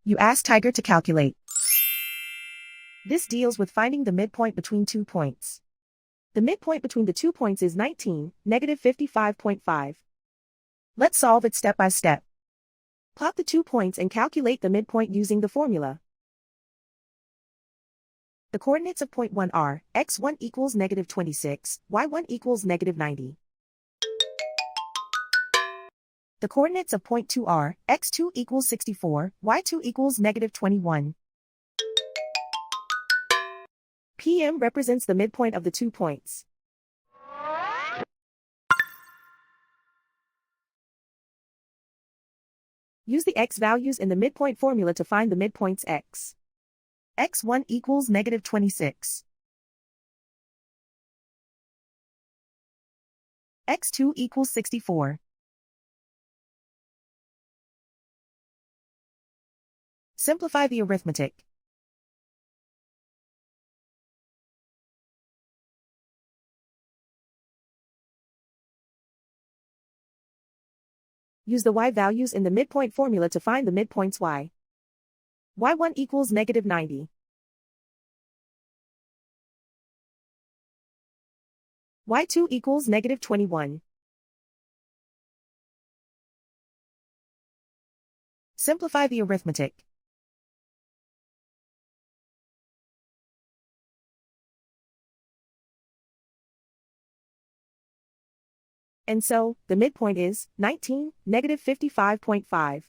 You ask Tiger to calculate. This deals with finding the midpoint between 2 points. The midpoint between the 2 points is 19, negative 55.5. Let's solve it step by step. Plot the 2 points and calculate the midpoint using the formula. The coordinates of point 1 are, x1 equals negative 26, y1 equals negative 90. The coordinates of point 2 are, x2 equals 64, y2 equals negative 21. PM represents the midpoint of the 2 points. Use the x values in the midpoint formula to find the midpoints x. x1 equals negative 26. x2 equals 64. Simplify the arithmetic. Use the y values in the midpoint formula to find the midpoints y. y1 equals negative 90. y2 equals negative 21. Simplify the arithmetic. And so, the midpoint is 19, negative 55.5.